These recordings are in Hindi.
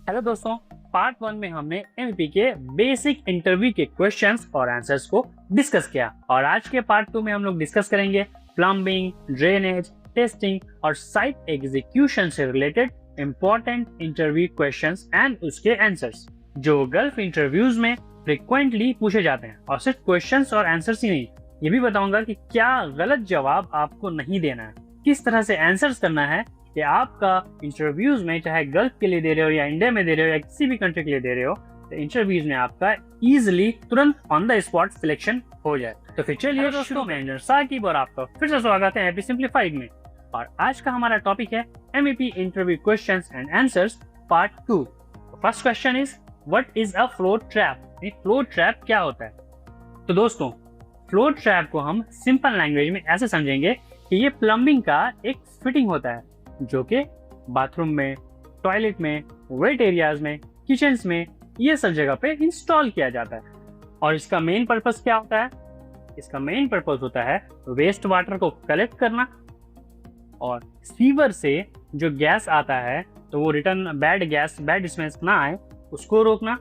हेलो दोस्तों, पार्ट 1 में हमने एमपी के बेसिक इंटरव्यू के क्वेश्चंस और आंसर्स को डिस्कस किया और आज के पार्ट 2 में हम लोग डिस्कस करेंगे प्लम्बिंग, ड्रेनेज, टेस्टिंग और साइट एग्जीक्यूशन से related important interview questions and उसके आंसर्स जो गल्फ इंटरव्यूज में फ्रिक्वेंटली पूछे जाते हैं। और सिर्फ क्वेश्चंस और आंसर्स ही नहीं, ये भी बताऊंगा कि क्या गलत जवाब आपको नहीं देना है, किस तरह से आंसर्स करना है कि आपका इंटरव्यूज में चाहे गल्फ के लिए दे रहे हो या इंडिया में दे रहे हो या किसी भी कंट्री के लिए दे रहे हो, तो इंटरव्यूज में आपका इजीली तुरंत ऑन द स्पॉट सिलेक्शन हो जाए। तो फिर चलिए दोस्तों, मैं इंजीनियर साकिब और आपका फिर से स्वागत है एमपी सिंप्लीफाइड में। और आज का हमारा टॉपिक है MEP interview questions and answers part 2। First question is what is a flow trap? Flow trap क्या होता है? तो दोस्तों, फ्लो ट्रैप को हम सिंपल लैंग्वेज में ऐसे समझेंगे कि ये प्लम्बिंग का एक फिटिंग होता है जो कि बाथरूम में, टॉयलेट में, वेट एरियाज में, किचन्स में, ये सब जगह पे इंस्टॉल किया जाता है। और इसका मेन पर्पस क्या होता है? इसका मेन पर्पस होता है वेस्ट वाटर को कलेक्ट करना और सीवर से जो गैस आता है तो वो return bad gas, bad smell ना आए, उसको रोकना।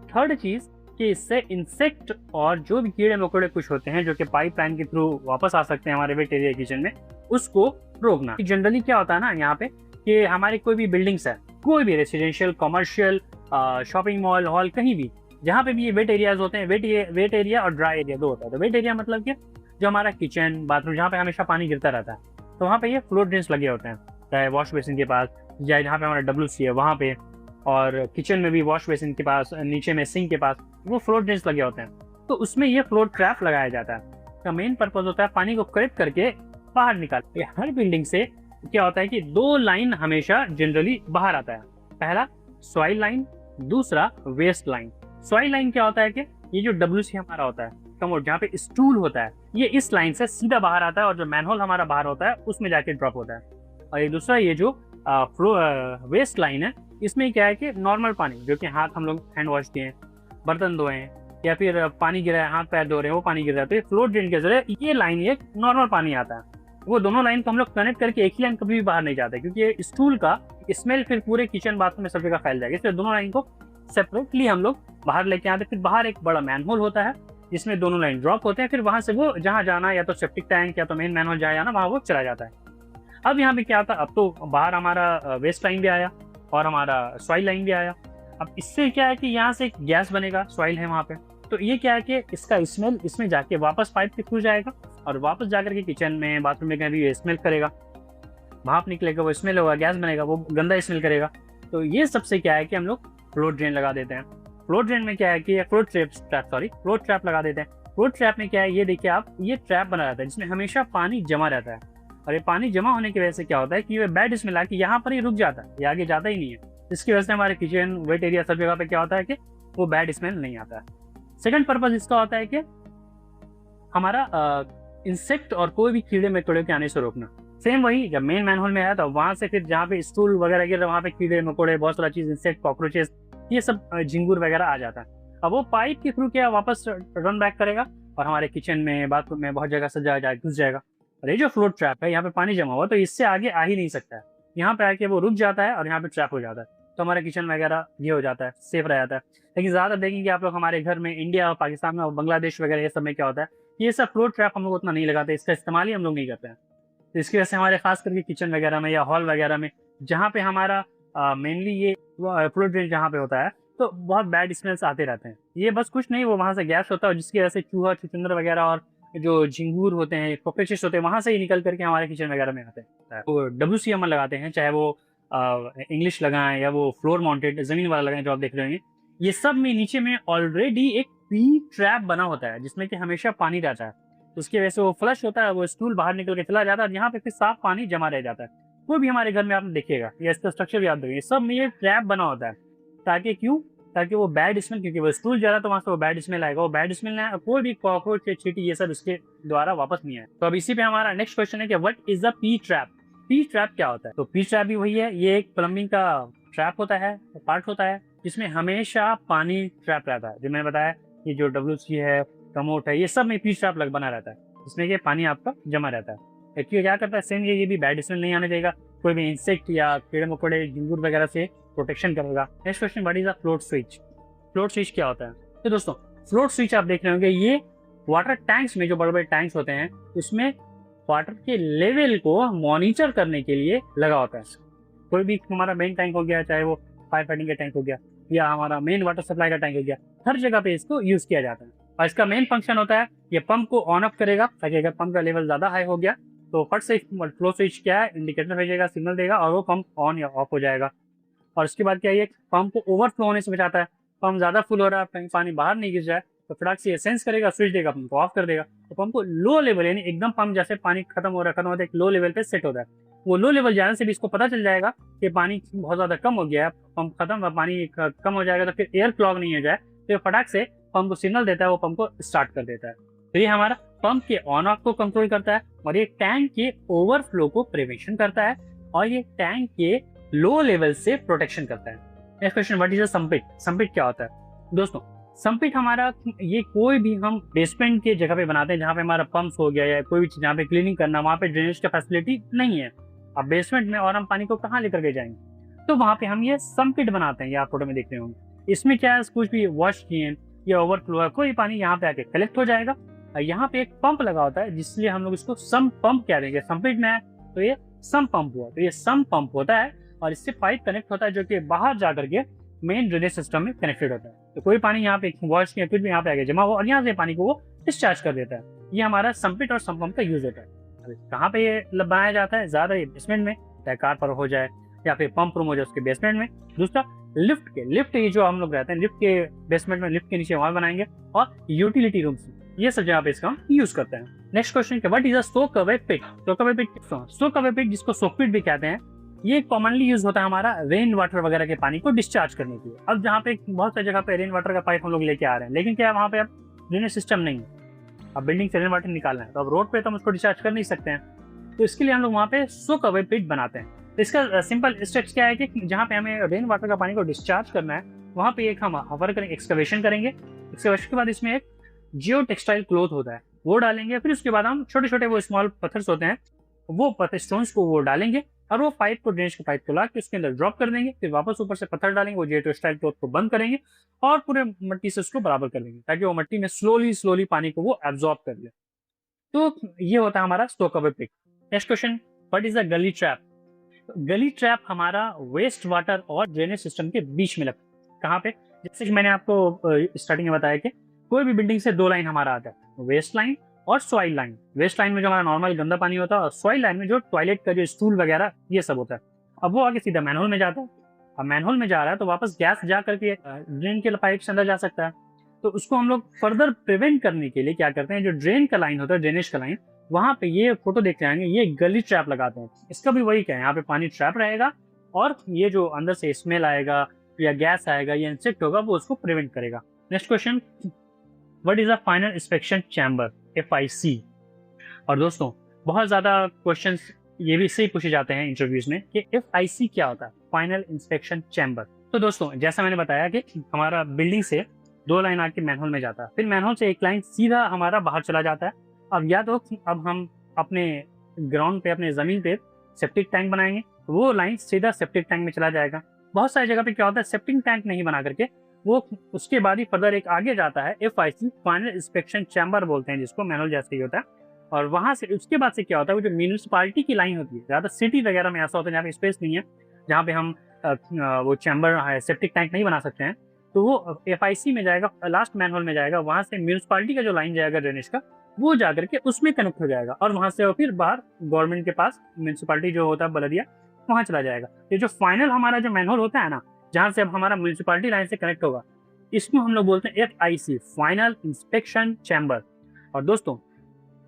थर्ड चीज कि इससे इंसेक्ट और जो भी कीड़े मकोड़े कुछ होते हैं जो कि पाइपलाइन के थ्रू वापस आ सकते हैं हमारे वेट एरिया किचन में, उसको रोकना। जनरली क्या होता है ना यहाँ पे कि हमारी कोई भी बिल्डिंग्स है, कोई भी residential, commercial, shopping mall, hall, कहीं भी जहाँ पे भी ये वेट एरियाज होते हैं, वेट एरिया और ड्राई एरिया दो होता है। तो वेट एरिया मतलब कि जो हमारा किचन, बाथरूम, जहाँ पे हमेशा पानी गिरता रहता है, तो वहाँ पे ये फ्लो ड्रेन्स लगे होते हैं, चाहे वॉश बेसिन के पास या जहाँ पे हमारा WC है वहाँ पे, और किचन में भी वॉश बेसिन के पास, नीचे में सिंक के पास वो फ्लो ड्रेन्स लगे होते हैं। तो उसमें ये फ्लो ट्रैप लगाया जाता है। इसका मेन पर्पज होता है पानी को कलेक्ट करके बाहर निकाल। हर बिल्डिंग से क्या होता है कि 2 लाइन हमेशा जनरली बाहर आता है। पहला सॉइल लाइन, दूसरा वेस्ट लाइन। सॉइल लाइन क्या होता है कि ये जो WC हमारा होता है, कमोड जहाँ पे स्टूल होता है, ये इस लाइन से सीधा बाहर आता है और जो मैनहोल हमारा बाहर होता है उसमें जाके ड्रॉप होता है। और ये दूसरा ये जो वेस्ट लाइन है, इसमें क्या है कि नॉर्मल पानी जो कि हाथ हम लोग हैंड वॉश किए, बर्तन धोए या फिर पानी गिरा है, हाथ पैर धो रहे हैं, वो पानी गिर रहा है, तो ये फ्लो ड्रेन के जरिए ये लाइन, ये नॉर्मल पानी आता है। वो दोनों लाइन को हम लोग कनेक्ट करके एक ही लाइन कभी भी बाहर नहीं जाता, क्योंकि ये स्टूल का स्मेल फिर पूरे किचन बाथरूम में सब जगह फैल जाएगा। इसलिए दोनों लाइन को सेपरेटली हम लोग बाहर लेके आते हैं। फिर बाहर एक बड़ा मैनहोल होता है जिसमें दोनों लाइन ड्रॉप होते हैं। फिर वहां से वो जहाँ जाना, या तो सेप्टिक टैंक या तो मेन मैनहोल जहाँ जाना, वहाँ वो चला जाता है। अब यहाँ पे क्या आता है, अब तो बाहर हमारा वेस्ट लाइन भी आया और हमारा सॉइल लाइन भी आया। अब इससे क्या है कि यहाँ से गैस बनेगा, सॉइल है वहाँ पे, तो ये क्या है कि इसका स्मेल इसमें जाके वापस पाइप के थ्रू जाएगा और वापस जाकर के किचन में, बाथरूम में कहीं भी स्मेल करेगा, भाप निकलेगा, वो स्मेल होगा, गैस बनेगा, वो गंदा स्मेल करेगा। तो ये सबसे क्या है कि हम लोग फ्लो ड्रेन लगा देते हैं। फ्लो ड्रेन में क्या है कि फ्लो ट्रैप लगा देते हैं। फ्लो ट्रैप में क्या है, ये देखिए आप, ये ट्रैप बना रहता है जिसमें हमेशा पानी जमा रहता है। और ये पानी जमा होने की वजह से क्या होता है कि ये बैड स्मेल आके यहाँ पर ही रुक जाता है, ये आगे जाता ही नहीं है। इसकी वजह से हमारे किचन, वेट एरिया, सब जगह पे क्या होता है कि वो बैड स्मेल नहीं आता है। सेकंड पर्पस इसका होता है कि हमारा इंसेक्ट और कोई भी कीड़े मकोड़े के आने से रोकना। सेम वही जब मेन मैनहोल में आया तो वहां से फिर जहाँ पे स्टूल वगैरह गिर, वहाँ पे कीड़े मकोड़े, बहुत सारा चीज, इंसेक्ट, कॉकरोचेस, ये सब झिंगुर वगैरह आ जाता है। अब वो पाइप के थ्रू क्या वापस रन बैक करेगा और हमारे किचन में, बाथरूम में बहुत जगह से घुस जाएगा। और ये जो फ्लो ट्रैप है, यहाँ पे पानी जमा हुआ तो इससे आगे आ ही नहीं सकता है। यहाँ पे आके वो रुक जाता है और यहाँ पे ट्रैप हो जाता है, तो हमारा किचन वगैरह ये हो जाता है, सेफ रह जाता है। लेकिन ज्यादा देखेंगे आप लोग हमारे घर में, इंडिया और पाकिस्तान में और बांग्लादेश वगैरह ये सब में क्या होता है, ये सब फ्लो ट्रैप हम लोग उतना नहीं लगाते, इसका इस्तेमाल ही हम लोग नहीं करते हैं। तो इसकी वजह से हमारे खास करके किचन वगैरह में या हॉल वगैरह में, जहाँ पे हमारा मेनली ये फ्लो ड्रेन जहाँ पे होता है, तो बहुत बैड स्मेल्स आते रहते हैं। ये बस कुछ नहीं, वो वहाँ से गैस होता है जिसकी वजह से चूहा, चुचुंदर वगैरह और जो झिंगूर होते हैं, कॉकरोचेस होते हैं, वहां से ही निकल करके हमारे किचन वगैरह में आते हैं। तो WC हम लगाते हैं, चाहे वो इंग्लिश लगाएं या वो फ्लोर माउंटेड जमीन वाला लगाएं जो आप देख रहे होंगे, ये सब में नीचे में ऑलरेडी एक पी ट्रैप बना होता है जिसमें कि हमेशा पानी रहता है। तो उसकी वजह से वो फ्लश होता है, वो स्टूल बाहर निकल के चला जाता है, यहाँ पे फिर साफ पानी जमा रह जाता है। कोई भी हमारे घर में आपने देखिएगा, या इसका स्ट्रक्चर भी आप देखिए, सब में ये ट्रैप बना होता है। ताकि क्यों? ताकि वो बैड स्मेल, क्योंकि वो स्टूल जा रहा है तो वहां से वो बैड स्मेल आएगा, वो बैड स्मेल ना, कोई भी कॉकरोच या चींटी ये सब इसके द्वारा वापस नहीं आए। तो अब इसी पे हमारा नेक्स्ट क्वेश्चन है कि what is the P trap? P trap क्या होता है? तो पी ट्रैप भी वही है, ये एक प्लम्बिंग का ट्रैप होता है, पार्ट होता है जिसमें हमेशा पानी ट्रैप रहता है। जो मैंने बताया, ये जो WC है, कमोट है, ये सब में पी ट्रैप बना रहता है जिसमें कि पानी आपका जमा रहता है। एक्चुअली क्या करता है, सेम ये भी बैड स्मेल नहीं आने देगा, कोई भी इंसेक्ट या कीड़े मकोड़े झिंगुर वगैरह से प्रोटेक्शन करेगा। Next question, what is a float switch? Float switch क्या होता है? तो दोस्तों फ्लोट स्विच आप देख रहे होंगे, ये वाटर टैंक्स में, जो बड़े बड़े टैंक्स होते हैं उसमें वाटर के लेवल को मॉनिटर करने के लिए लगा होता है। कोई भी हमारा मेन टैंक हो गया, चाहे वो फायर फाइटिंग का टैंक हो गया या हमारा मेन वाटर सप्लाई का टैंक हो गया, हर जगह पे इसको यूज किया जाता है। और इसका मेन फंक्शन होता है ये पंप को ऑन ऑफ करेगा, ताकि अगर पंप का लेवल ज्यादा हाई हो गया तो फट से फ्लो स्विच क्या है, इंडिकेटर भेजेगा, सिग्नल देगा और वो पंप ऑन या ऑफ हो जाएगा। और उसके बाद क्या है, पंप को ओवरफ्लो होने से बचाता है। पंप ज्यादा फुल हो रहा है, कहीं पानी बाहर नहीं गिर जाए तो फटाक से सेंस करेगा, स्विच देगा, पंप को ऑफ कर देगा। तो पंप को लो लेवल, यानी एकदम पंप जैसे पानी खत्म हो रहा है, एक लो लेवल पे सेट होता है। वो लो लेवल जाने से भी इसको पता चल जाएगा कि पानी बहुत ज्यादा कम हो गया है, पंप खत्म, पानी कम हो जाएगा, तो फिर एयर क्लॉग नहीं हो जाए, तो फटाक से पंप को सिग्नल देता है, वो पंप को स्टार्ट कर देता है। तो ये हमारा पंप के ऑन ऑफ को कंट्रोल करता है और ये टैंक के ओवरफ्लो को प्रिवेंशन करता है और ये टैंक के लो लेवल से प्रोटेक्शन करता है। Next question, what is a sump pit? Sump pit क्या होता है? दोस्तों सम्पिट हमारा, ये कोई भी हम बेसमेंट के जगह पे बनाते हैं जहाँ पे हमारा पंप्स हो गया या कोई भी चीज जहाँ पे क्लीनिंग करना, वहाँ पे ड्रेनेज का फैसिलिटी नहीं है अब बेसमेंट में, और हम पानी को कहाँ लेकर के जाएंगे, तो वहाँ पे हम ये सम्पिट बनाते हैं। ये आप फोटो में देख रहे होंगे। इसमें क्या है, कुछ भी वॉश किए या ओवरफ्लो है, कोई पानी यहाँ पे आके कलेक्ट हो जाएगा। यहाँ पे एक पंप लगा होता है जिसलिए हम लोग इसको सम पंप कह देंगे। सम्पिट में है तो ये सम पंप हुआ, तो ये सम पंप होता है और इससे पाइप कनेक्ट होता है जो कि बाहर जाकर के मेन ड्रेनेज सिस्टम में कनेक्टेड होता है। तो कोई पानी यहाँ पे वॉश किया कुछ भी यहाँ पे आगे जमा हुआ और यहाँ से पानी को वो डिस्चार्ज कर देता है। ये हमारा सम्पिट और सम पंप का यूज होता है। कहाँ पे ये बनाया जाता है? ज्यादा ये बेसमेंट में, चाहे कार पर हो जाए या फिर पंप रूम हो जाए उसके बेसमेंट में। दूसरा लिफ्ट ये जो हम लोग रहते हैं लिफ्ट के बेसमेंट में, लिफ्ट के नीचे वहां बनाएंगे, और यूटिलिटी रूम्स, ये सब जगह पे इसका हम यूज करते हैं। Next question, what is a soak away pit? Soak away pit, soak away pit जिसको सोक पिट भी कहते हैं, ये कॉमनली यूज होता है हमारा रेन वाटर वगैरह के पानी को डिस्चार्ज करने के लिए। अब जहाँ पे बहुत सारी जगह पे रेन वाटर का पाइप हम लोग लेके आ रहे हैं, लेकिन क्या वहाँ पे अब ड्रेनेज सिस्टम नहीं है, अब बिल्डिंग से रेन वाटर निकालना है, तो अब रोड पे तो हम उसको डिस्चार्ज कर नहीं सकते हैं, तो इसके लिए हम लोग वहाँ पे सोक अवे पिट बनाते हैं। तो इसका सिंपल स्टेप्स क्या है कि जहाँ पे हमें रेन वाटर का पानी को डिस्चार्ज करना है, वहाँ पे एक हम हवर करेंगे, एक्सकवेशन करेंगे। एक्सकवेशन के बाद इसमें एक जियो टेक्सटाइल क्लॉथ होता है वो डालेंगे, फिर उसके बाद हम छोटे छोटे वो स्मॉल पत्थर्स होते हैं वो पत्थर स्टोन्स को वो डालेंगे और वो पाइप को, ड्रेनेज के पाइप को ला के उसके अंदर ड्रॉप कर देंगे, फिर वापस ऊपर से पत्थर डालेंगे, वो जियो टेक्सटाइल क्लॉथ को बंद करेंगे और पूरे मट्टी से उसको बराबर कर देंगे ताकि वो मट्टी में स्लोली पानी को वो एब्जॉर्ब कर ले। तो ये होता है हमारा soak away pit. Next question, what is a gully trap? Gully trap हमारा वेस्ट वाटर और ड्रेनेज सिस्टम के बीच में लगता है। कहाँ पे? जैसे कि मैंने आपको स्टार्टिंग में बताया कि कोई भी बिल्डिंग से दो लाइन हमारा आता है, वेस्ट लाइन और सॉइल लाइन। वेस्ट लाइन में जो हमारा नॉर्मल गंदा पानी होता है और सॉइल लाइन में जो टॉयलेट का जो स्टूल वगैरह ये सब होता है। अब वो आगे सीधा मैनहोल में जाता है। अब मैनहोल में जा रहा है तो वापस गैस जा करके ड्रेन के पाइप से अंदर जा सकता है। तो उसको हम लोग फर्दर प्रिवेंट करने के लिए क्या करते हैं, जो ड्रेन का लाइन होता है, ड्रेनेज का लाइन, वहां पे ये फोटो देख रहे हैं, ये गली ट्रैप लगाते हैं। इसका भी वही क्या है, यहाँ पे पानी ट्रैप रहेगा और ये जो अंदर से स्मेल आएगा या गैस आएगा या इंसेक्ट होगा वो उसको प्रिवेंट करेगा। Next question, what is a final inspection chamber? FIC। और दोस्तों बहुत ज्यादा क्वेश्चंस ये भी इससे ही पूछे जाते हैं इंटरव्यूज में कि FIC क्या होता है, फाइनल इंस्पेक्शन चैम्बर। तो दोस्तों जैसा मैंने बताया कि हमारा बिल्डिंग से दो लाइन आके मैनहोल में जाता है, फिर मैनहोल से एक लाइन सीधा हमारा बाहर चला जाता है। अब या तो अब हम अपने ग्राउंड पे, अपने जमीन पे सेप्टिक टैंक बनाएंगे, वो लाइन सीधा सेप्टिक टैंक में चला जाएगा। बहुत सारी जगह पे क्या होता है, सेप्टिक टैंक नहीं बना करके वो उसके बाद ही फर्दर एक आगे जाता है, FIC फाइनल इंस्पेक्शन चैम्बर बोलते हैं जिसको, मैनुअल जैसे ही होता है। और वहां से उसके बाद से क्या होता है, वो जो म्यूनिसिपालिटी की लाइन होती है, ज्यादा सिटी वगैरह में ऐसा होता है जहाँ पे स्पेस नहीं है, जहाँ पे हम वो चैम्बर सेप्टिक टैंक नहीं बना सकते हैं, तो वो FIC में जाएगा, लास्ट मैनुअल में जाएगा। वहां से म्यूनिसिपालिटी का जो लाइन जाएगा ड्रेनेज का, वो जाकर के उसमें कनेक्ट हो जाएगा और वहां से वो फिर बाहर गवर्नमेंट के पास, म्यूनिसिपालिटी जो होता है बलदिया, वहां चला जाएगा। ये जो फाइनल हमारा जो मैनुअल होता है ना, जहां से अब हमारा म्यूनिसिपालिटी लाइन से कनेक्ट होगा, इसको हम लोग बोलते हैं FIC फाइनल इंस्पेक्शन चैम्बर। और दोस्तों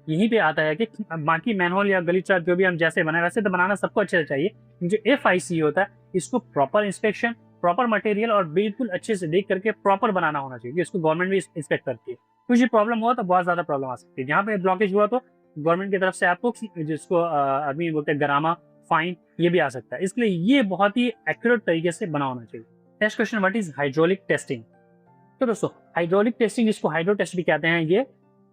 यहीं पे आता है कि बाकी मैनहोल या गली ट्रैप जो भी हम जैसे बनाए वैसे तो बनाना सबको अच्छे से चाहिए, जो FIC होता है इसको प्रॉपर इंस्पेक्शन, प्रॉपर मटेरियल और बिल्कुल अच्छे से देख करके प्रॉपर बनाना होना चाहिए। इसको गवर्नमेंट भी इंस्पेक्ट करती है। कुछ प्रॉब्लम हुआ तो बहुत ज्यादा प्रॉब्लम आ सकती है। जहाँ पे ब्लॉकेज हुआ तो गवर्नमेंट की तरफ से आपको, जिसको आदमी बोलते हैं गरामा, फाइन, ये भी आ सकता है। इसलिए ये बहुत ही एक्यूरेट तरीके से बना होना चाहिए। Next question, what is hydraulic testing? तो दोस्तों हाइड्रोलिक टेस्टिंग, जिसको हाइड्रो टेस्ट भी कहते हैं, ये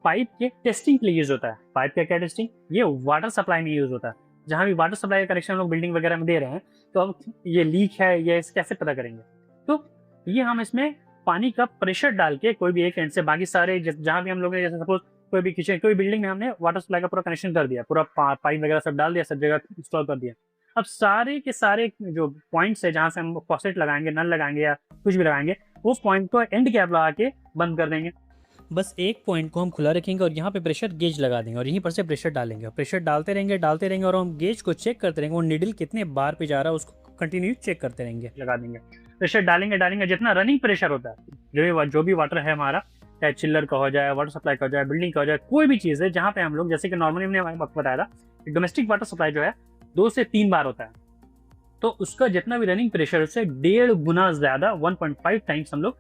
पाइप के टेस्टिंग के लिए यूज होता है। पाइप का क्या टेस्टिंग? ये वाटर सप्लाई में यूज होता है। जहाँ भी वाटर सप्लाई का कनेक्शन हम लोग बिल्डिंग वगैरह में दे रहे हैं, तो अब ये लीक है या इसे कैसे पता करेंगे? तो ये हम इसमें पानी का प्रेशर डाल के कोई भी एक एंड से बाकी सारे जहाँ भी हम लोग ने, जैसे सपोज कोई भी किचन, कोई बिल्डिंग में हमने वाटर सप्लाई का पूरा कनेक्शन कर दिया, पूरा पाइप वगैरह सब डाल दिया, सब जगह इंस्टॉल कर दिया। अब सारे के सारे जो पॉइंट्स है जहाँ से हम फॉसेट लगाएंगे, नल लगाएंगे या कुछ भी लगाएंगे, वो पॉइंट को एंड कैप लगा के बंद कर देंगे। बस एक पॉइंट को हम खुला रखेंगे और यहाँ पे प्रेशर गेज लगा देंगे और यहीं पर से प्रेशर डालेंगे और प्रेशर डालते रहेंगे और हम गेज को चेक करते रहेंगे, वो निडल कितने बार पे जा रहा है उसको कंटिन्यू चेक करते रहेंगे, लगा देंगे। प्रेशर डालेंगे जितना रनिंग प्रेशर होता है, जो भी वाटर है हमारा, चाहे चिल्लर का हो जाए, वाटर सप्लाई का हो जाए, बिल्डिंग का हो जाए, कोई भी चीज़ है जहाँ पे हम लोग, जैसे कि नॉर्मली हमने आपको बताया था, डोमेस्टिक वाटर सप्लाई जो है 2 से 3 बार होता है, तो उसका जितना भी रनिंग प्रेशर उससे 1.5 गुना ज़्यादा 1.5 टाइम्स हम लोग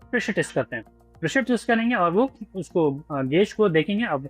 प्रेशर टेस्ट करते हैं। प्रेशर टेस्ट करेंगे और वो उसको गेज को देखेंगे। अब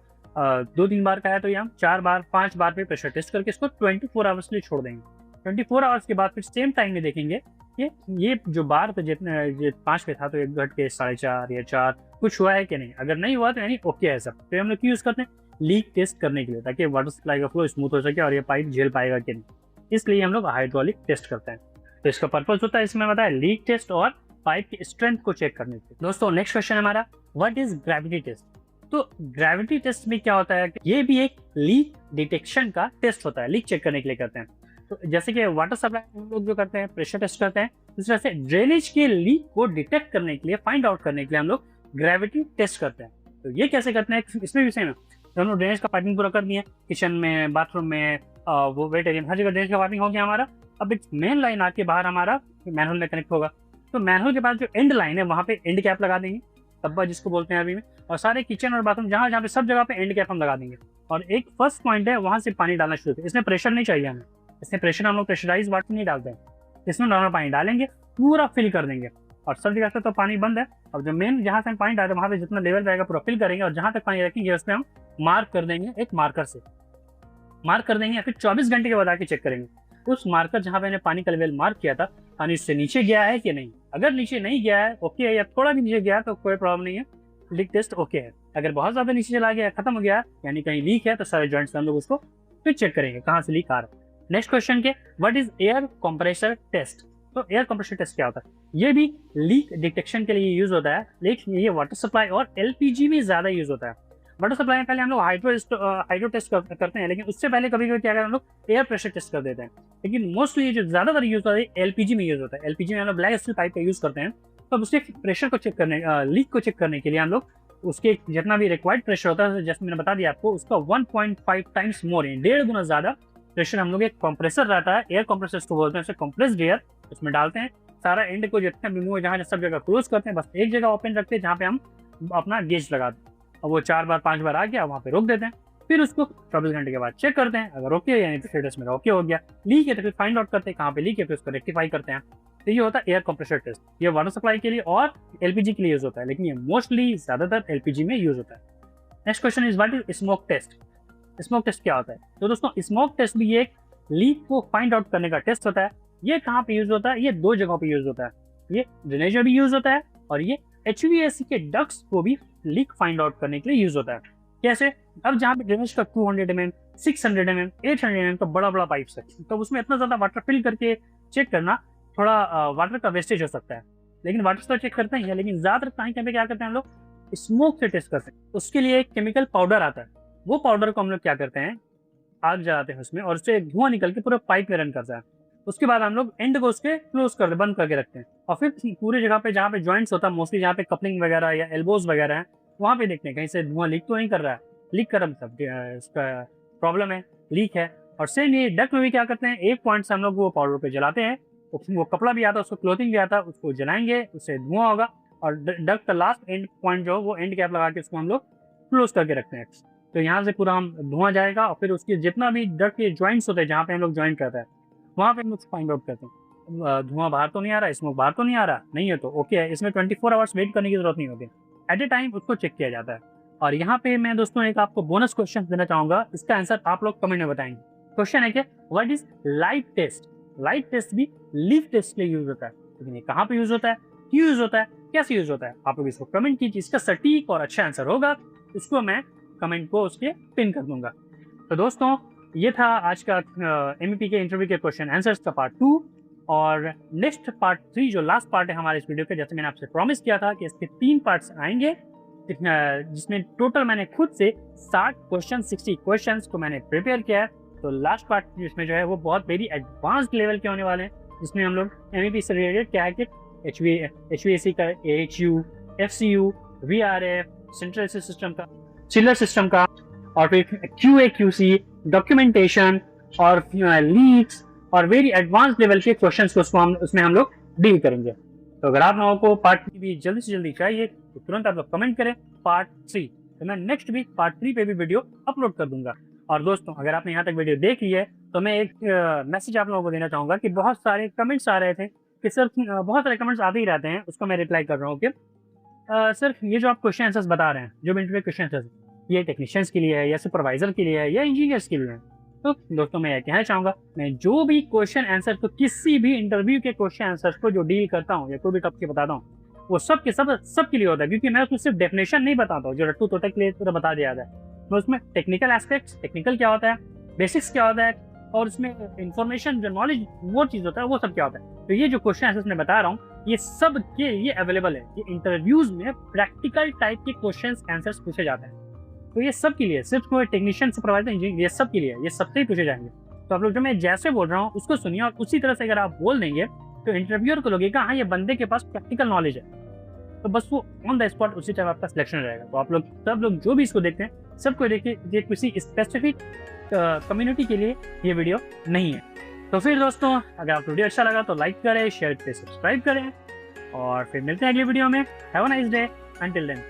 2-3 बार का है तो ये हम 4 बार 5 बार पे प्रेशर टेस्ट करके इसको 24 आवर्स के लिए छोड़ देंगे। 24 आवर्स के बाद फिर सेम टाइम में देखेंगे कि ये जो बार था, जितना ये 5 पे था तो एक घट के 4.5 या 4 कुछ हुआ है कि नहीं। अगर नहीं हुआ तो यानी ओके है सब। फिर हम लोग क्यों यूज़ करते हैं? लीक टेस्ट करने के लिए, ताकि वाटर सप्लाई का फ्लो स्मूथ हो सके और ये पाइप झेल पाएगा कि नहीं, इसलिए हम लोग हाइड्रोलिक टेस्ट करते हैं। तो इसका पर्पज होता है, इसमें बताया, लीक टेस्ट और पाइप की स्ट्रेंथ को चेक करने के लिए। दोस्तों नेक्स्ट क्वेश्चन है हमारा, व्हाट इज ग्रेविटी टेस्ट? तो ग्रेविटी टेस्ट में क्या होता है, ये भी एक लीक डिटेक्शन का टेस्ट होता है, लीक चेक करने के लिए करते हैं। तो जैसे कि वाटर सप्लाई हम लोग जो करते हैं प्रेशर टेस्ट करते हैं, इस तरह से ड्रेनेज के लीक को डिटेक्ट करने के लिए, फाइंड आउट करने के लिए हम लोग ग्रेविटी टेस्ट करते हैं। तो ये कैसे करते हैं, इसमें भी सेम है। तो हम लोग ड्रेनेज का पाइपिंग पूरा कर दिया, किचन में, बाथरूम में, वो वेट एरिया में, हर जगह ड्रेनेज का पाइपिंग हो गया हमारा। अब एक मेन लाइन आके बाहर हमारा मैनहोल में कनेक्ट होगा, तो मैनहोल के बाद जो एंड लाइन है वहाँ पे एंड कैप लगा देंगे, टब्बा जिसको बोलते हैं अरबी में, और सारे किचन और बाथरूम जहाँ जहाँ पे सब जगह पे एंड कैप हम लगा देंगे। और एक फर्स्ट पॉइंट है, वहाँ से पानी डालना शुरू करें। इसमें प्रेशर नहीं चाहिए हमें, इसमें प्रेशर हम लोग प्रेशराइज वाटर नहीं डालते हैं, इसमें नॉर्मल पानी डालेंगे, पूरा फिल कर देंगे। और सब जगह से तो पानी बंद है, और जो मेन जहाँ से हम पानी डालते हैं वहाँ पे जितना लेवल रहेगा पूरा फिल करेंगे, और जहाँ तक पानी रखेंगे उसमें हम मार्क कर देंगे, एक मार्कर से मार्क कर देंगे। फिर 24 घंटे के बाद आके चेक करेंगे उस मार्कर जहाँ पे मैंने पानी का लेवल मार्क किया था, पानी उससे नीचे गया है कि नहीं। अगर नीचे नहीं गया है ओके है, या थोड़ा भी नीचे गया है तो कोई प्रॉब्लम नहीं है, लीक टेस्ट ओके है। अगर बहुत ज्यादा नीचे चला गया, खत्म हो गया, यानी कहीं लीक है, तो सारे जॉइंट्स हम लोग उसको फिर चेक करेंगे कहाँ से लीक आ रहा है। नेक्स्ट क्वेश्चन के, what is air compressor test? तो एयर कंप्रेसर टेस्ट क्या होता है? ये भी लीक डिटेक्शन के लिए यूज होता है, लेकिन ये वाटर सप्लाई और एलपीजी में ज्यादा यूज होता है। वाटर सप्लाई में पहले हम लोग हाइड्रो टेस्ट करते हैं, लेकिन उससे पहले कभी कभी क्या करते हैं हम लोग एयर प्रेशर टेस्ट कर देते हैं। लेकिन मोस्टली ये जो ज्यादातर यूज होता है एलपीजी में यूज होता है। एलपीजी में हम लोग ब्लैक स्टील पाइप का यूज करते हैं, तो उसके प्रेशर को चेक करने, लीक को चेक करने के लिए हम लोग उसके जितना भी रिक्वायर्ड प्रेशर होता है, जैसे मैंने बता दिया आपको, उसका 1.5 टाइम्स मोर, 1.5 गुना ज्यादा प्रेशर हम लोग, एक कंप्रेसर रहता है, एयर कंप्रेसर उसको बोलते हैं, कंप्रेस्ड एयर उसमें डालते हैं। सारा एंड को जितना भी मूव जहाँ सब जगह क्लोज करते हैं, बस एक जगह ओपन रखते हैं जहाँ पे हम अपना गेज लगाते हैं, और वो 4 बार 5 बार आ गया, वहाँ पे रोक देते हैं। फिर उसको 24 घंटे के बाद चेक करते हैं, अगर ओके है यानी तो स्टेटस में ओके हो गया। लीक है तो फिर फाइंड आउट करते हैं कहाँ पे लीक है, फिर उसको रेक्टिफाई करते हैं। तो ये होता है एयर कंप्रेसर टेस्ट। ये वाटर सप्लाई के लिए और एलपीजी के लिए यूज होता है, लेकिन ये मोस्टली ज्यादातर एलपीजी में यूज होता है। Next question is what is smoke test? Smoke test क्या होता है? तो दोस्तों स्मोक टेस्ट भी एक लीक को फाइंड आउट करने का टेस्ट होता है। ये कहाँ पे यूज होता है? ये 2 जगहों पे यूज होता है। ये ड्रेनेज में भी यूज होता है, और ये HVAC के डक्ट्स को भी लीक फाइंड आउट करने के लिए यूज होता है। कैसे? अब जहाँ पे ड्रेनेज का 200 mm, 600 mm, 800 mm का बड़ा बड़ा पाइप है, तो उसमें इतना ज्यादा वाटर फिल करके चेक करना थोड़ा वाटर का वेस्टेज हो सकता है। लेकिन वाटर तो चेक करते हैं, लेकिन ज्यादातर कहीं पे क्या करते हैं हम लोग, स्मोक से टेस्ट करते हैं। उसके लिए एक केमिकल पाउडर आता है, वो पाउडर को हम लोग क्या करते हैं, आग जलाते हैं उसमें, और उससे धुआं निकल के पूरा पाइप में रन करता है। उसके बाद हम लोग एंड को उसके क्लोज कर बंद करके रखते हैं, और फिर पूरे जगह पे जहाँ पे जॉइंट्स होता है, मोस्टली जहाँ पे कपलिंग वगैरह या एल्बोज वगैरह है, वहाँ पे देखते हैं कहीं से धुआं लीक तो नहीं कर रहा है। लीक कर मतलब उसका प्रॉब्लम है, लीक है। और सेम ये डक्ट में भी क्या करते हैं, एक पॉइंट से हम लोग वो पाउडर पे जलाते हैं, वो कपड़ा भी आता है, उसको क्लोथिंग भी आता है, उसको जलाएंगे, उससे धुआं होगा, और डक्ट का लास्ट एंड पॉइंट जो वो एंड कैप लगा के उसको हम लोग क्लोज करके रखते हैं। तो यहाँ से पूरा हम धुआं जाएगा, और फिर उसके जितना भी डक्ट के जॉइंट्स होते हैं जहाँ पे हम लोग ज्वाइंट करते हैं, वहाँ पे हम लोग फाइंड आउट करते हैं धुआं बाहर तो नहीं आ रहा, स्मोक बाहर तो नहीं आ रहा, नहीं है तो ओके है। इसमें 24 आवर्स वेट करने की जरूरत नहीं होती, एट ए टाइम उसको चेक किया जाता है। और यहाँ पे मैं दोस्तों एक आपको बोनस क्वेश्चन देना चाहूंगा, इसका आंसर आप लोग कमेंट में बताएंगे। क्वेश्चन है कि what is light test? Light test भी लीक टेस्ट के लिए यूज होता है, लेकिन ये कहाँ पे यूज होता है, क्यों यूज होता है, कैसे यूज होता है, आप लोग इसको कमेंट कीजिए। इसका सटीक और अच्छा आंसर होगा उसको मैं कमेंट को उसके पिन कर दूंगा। तो दोस्तों ये था आज का MEP के इंटरव्यू के क्वेश्चन आंसर्स का पार्ट 2। और नेक्स्ट पार्ट 3 जो लास्ट पार्ट है हमारे इस वीडियो के, जैसे मैंने आपसे प्रॉमिस किया था कि इसके 3 पार्ट्स आएंगे, जिसमें टोटल मैंने खुद से 60 क्वेश्चंस को मैंने प्रिपेयर किया है। तो लास्ट पार्ट जिसमें जो है वो बहुत वेरी एडवांस्ड लेवल के होने वाले हैं, जिसमें हम लोग MEP से रिलेटेड क्या है कि HVAC का AHU, FCU, VRF, central system का, चिलर सिस्टम का, और फिर QA/QC, डॉक्यूमेंटेशन और लीक्स और वेरी एडवांस लेवल के क्वेश्चंस को उसमें हम लोग डील करेंगे। तो अगर आप लोगों को पार्ट 3 भी जल्दी से जल्दी चाहिए तो तुरंत आप लोग कमेंट करें पार्ट 3, तो मैं नेक्स्ट वीक पार्ट 3 पे भी वीडियो अपलोड कर दूंगा। और दोस्तों, अगर आपने यहाँ तक वीडियो देख ली है तो मैं एक मैसेज आप लोगों को देना चाहूँगा कि बहुत सारे कमेंट्स आ रहे थे कि सर बहुत सारे कमेंट्स आते ही रहते हैं, उसको मैं रिप्लाई कर रहा हूँ कि सर ये जो आप क्वेश्चन आंसर्स बता रहे हैं, जो इंटरव्यू क्वेश्चन आंसर्स, ये टेक्नीशियंस के लिए है या सुपरवाइजर के लिए है या इंजीनियर्स के लिए है। तो दोस्तों, मैं कहना चाहूँगा, मैं जो भी क्वेश्चन आंसर को, किसी भी इंटरव्यू के क्वेश्चन आंसर्स को जो डील करता हूँ या कोई भी टॉपिक बताता हूँ, वो सब के सब के लिए होता है, क्योंकि मैं उसमें सिर्फ डेफिनेशन नहीं बताता हूँ जो रट्टू तोता के लिए पूरा बता दिया जाता है। मैं उसमें टेक्निकल एस्पेक्ट्स, टेक्निकल क्या होता है, बेसिक्स क्या होता है, और उसमें इंफॉर्मेशन जो नॉलेज वो चीज़ होता है, वो सब क्या होता है। तो ये जो क्वेश्चन आंसर्स मैं बता रहा हूँ, ये सब के लिए अवेलेबल है। ये इंटरव्यूज में प्रैक्टिकल टाइप के क्वेश्चन आंसर्स पूछे जाते हैं। तो ये सब के लिए, सिर्फ कोई टेक्नीशियन, सुपरवाइजर, इंजीनियर, ये सब के लिए, ये सबसे ही पूछे जाएंगे। तो आप लोग जो मैं जैसे बोल रहा हूँ उसको सुनिए, और उसी तरह से अगर आप बोल देंगे तो इंटरव्यूअर को लगेगा हाँ, ये बंदे के पास प्रैक्टिकल नॉलेज है, तो बस वो ऑन द स्पॉट उसी टाइम आपका सिलेक्शन रहेगा। तो आप लोग सब लोग जो भी इसको देखते हैं, सबको देखिए, ये किसी स्पेसिफिक कम्युनिटी के लिए ये वीडियो नहीं है। तो फिर दोस्तों, अगर आपको वीडियो अच्छा लगा तो लाइक करें, शेयर करें, सब्सक्राइब करें, और फिर मिलते हैं अगली वीडियो में। Have a nice day, until then.